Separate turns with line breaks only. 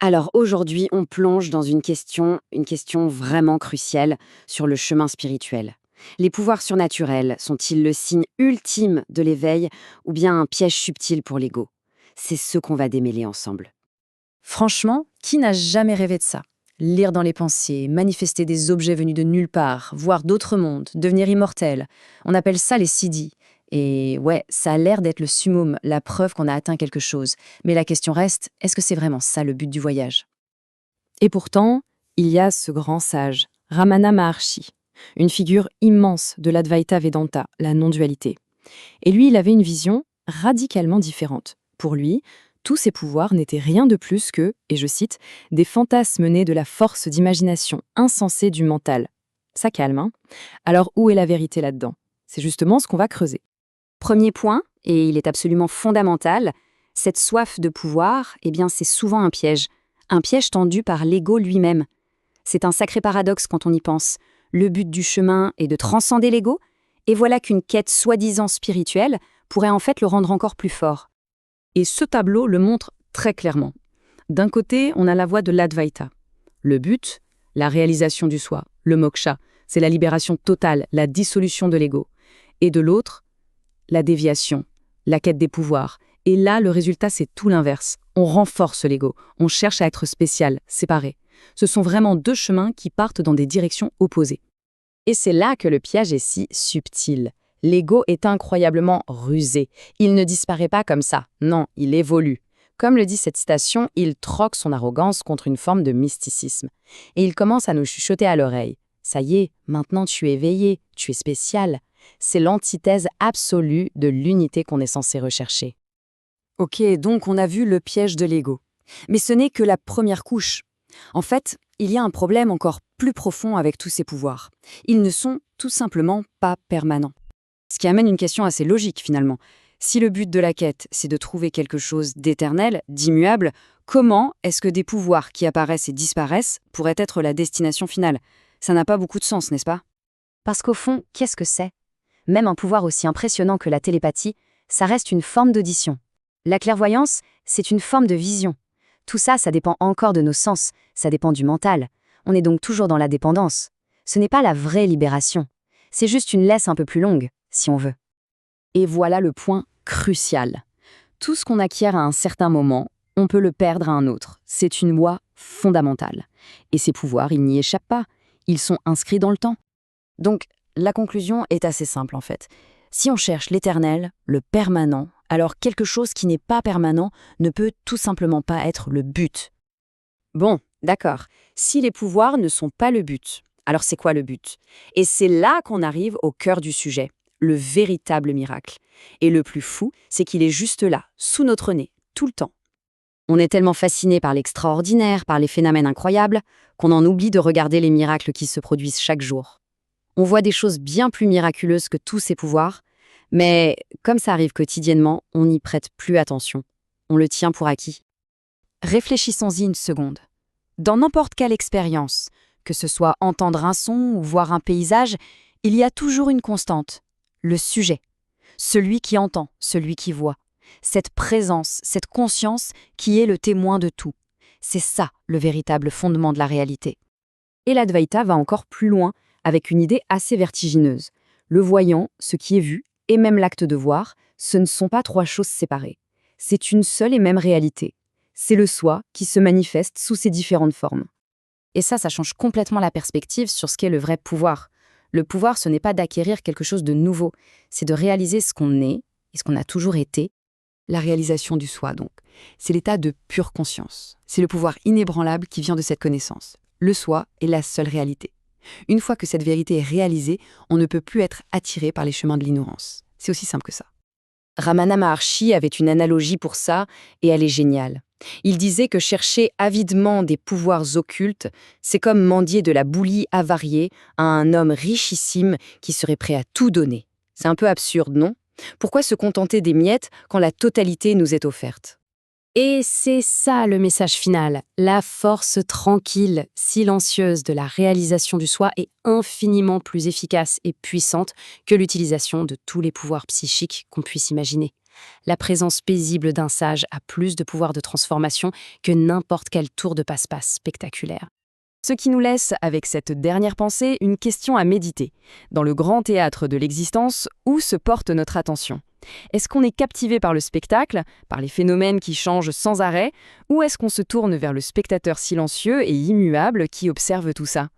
Alors aujourd'hui, on plonge dans une question vraiment cruciale sur le chemin spirituel. Les pouvoirs surnaturels sont-ils le signe ultime de l'éveil ou bien un piège subtil pour l'ego? C'est ce qu'on va démêler ensemble.
Franchement, qui n'a jamais rêvé de ça? Lire dans les pensées, manifester des objets venus de nulle part, voir d'autres mondes, devenir immortel. On appelle ça les siddhis. Et ouais, ça a l'air d'être le summum, la preuve qu'on a atteint quelque chose. Mais la question reste, est-ce que c'est vraiment ça le but du voyage?
Et pourtant, il y a ce grand sage, Ramana Maharshi, une figure immense de l'Advaita Vedanta, la non-dualité. Et lui, il avait une vision radicalement différente. Pour lui, tous ces pouvoirs n'étaient rien de plus que, et je cite, des fantasmes nés de la force d'imagination insensée du mental. Ça calme, hein? Alors où est la vérité là-dedans? C'est justement ce qu'on va creuser.
Premier point, et il est absolument fondamental, cette soif de pouvoir, eh bien c'est souvent un piège tendu par l'ego lui-même. C'est un sacré paradoxe quand on y pense. Le but du chemin est de transcender l'ego, et voilà qu'une quête soi-disant spirituelle pourrait en fait le rendre encore plus fort.
Et ce tableau le montre très clairement. D'un côté, on a la voie de l'Advaita. Le but, la réalisation du soi, le moksha, c'est la libération totale, la dissolution de l'ego. Et de l'autre, la déviation, la quête des pouvoirs. Et là, le résultat, c'est tout l'inverse. On renforce l'ego, on cherche à être spécial, séparé. Ce sont vraiment deux chemins qui partent dans des directions opposées.
Et c'est là que le piège est si subtil. L'ego est incroyablement rusé. Il ne disparaît pas comme ça. Non, il évolue. Comme le dit cette citation, il troque son arrogance contre une forme de mysticisme. Et il commence à nous chuchoter à l'oreille. Ça y est, maintenant tu es éveillé, tu es spécial. C'est l'antithèse absolue de l'unité qu'on est censé rechercher.
Ok, donc on a vu le piège de l'ego. Mais ce n'est que la première couche. En fait, il y a un problème encore plus profond avec tous ces pouvoirs. Ils ne sont tout simplement pas permanents. Ce qui amène une question assez logique finalement. Si le but de la quête, c'est de trouver quelque chose d'éternel, d'immuable, comment est-ce que des pouvoirs qui apparaissent et disparaissent pourraient être la destination finale? Ça n'a pas beaucoup de sens, n'est-ce pas?
Parce qu'au fond, qu'est-ce que c'est? Même un pouvoir aussi impressionnant que la télépathie, ça reste une forme d'audition. La clairvoyance, c'est une forme de vision. Tout ça, ça dépend encore de nos sens, ça dépend du mental. On est donc toujours dans la dépendance. Ce n'est pas la vraie libération. C'est juste une laisse un peu plus longue, si on veut.
Et voilà le point crucial. Tout ce qu'on acquiert à un certain moment, on peut le perdre à un autre. C'est une loi fondamentale. Et ces pouvoirs, ils n'y échappent pas. Ils sont inscrits dans le temps.
Donc, la conclusion est assez simple en fait. Si on cherche l'éternel, le permanent, alors quelque chose qui n'est pas permanent ne peut tout simplement pas être le but. Bon, d'accord. Si les pouvoirs ne sont pas le but, alors c'est quoi le but? Et c'est là qu'on arrive au cœur du sujet, le véritable miracle. Et le plus fou, c'est qu'il est juste là, sous notre nez, tout le temps. On est tellement fasciné par l'extraordinaire, par les phénomènes incroyables, qu'on en oublie de regarder les miracles qui se produisent chaque jour. On voit des choses bien plus miraculeuses que tous ces pouvoirs, mais comme ça arrive quotidiennement, on n'y prête plus attention. On le tient pour acquis. Réfléchissons-y une seconde. Dans n'importe quelle expérience, que ce soit entendre un son ou voir un paysage, il y a toujours une constante, le sujet. Celui qui entend, celui qui voit. Cette présence, cette conscience qui est le témoin de tout. C'est ça le véritable fondement de la réalité. Et l'Advaita va encore plus loin avec une idée assez vertigineuse. Le voyant, ce qui est vu, et même l'acte de voir, ce ne sont pas trois choses séparées. C'est une seule et même réalité. C'est le soi qui se manifeste sous ses différentes formes. Et ça change complètement la perspective sur ce qu'est le vrai pouvoir. Le pouvoir, ce n'est pas d'acquérir quelque chose de nouveau, c'est de réaliser ce qu'on est et ce qu'on a toujours été. La réalisation du soi, donc. C'est l'état de pure conscience. C'est le pouvoir inébranlable qui vient de cette connaissance. Le soi est la seule réalité. Une fois que cette vérité est réalisée, on ne peut plus être attiré par les chemins de l'ignorance. C'est aussi simple que ça. Ramana Maharshi avait une analogie pour ça, et elle est géniale. Il disait que chercher avidement des pouvoirs occultes, c'est comme mendier de la bouillie avariée à un homme richissime qui serait prêt à tout donner. C'est un peu absurde, non? Pourquoi se contenter des miettes quand la totalité nous est offerte?
Et c'est ça le message final. La force tranquille, silencieuse de la réalisation du soi est infiniment plus efficace et puissante que l'utilisation de tous les pouvoirs psychiques qu'on puisse imaginer.
La présence paisible d'un sage a plus de pouvoir de transformation que n'importe quel tour de passe-passe spectaculaire.
Ce qui nous laisse, avec cette dernière pensée, une question à méditer. Dans le grand théâtre de l'existence, où se porte notre attention ? Est-ce qu'on est captivé par le spectacle, par les phénomènes qui changent sans arrêt, ou est-ce qu'on se tourne vers le spectateur silencieux et immuable qui observe tout ça ?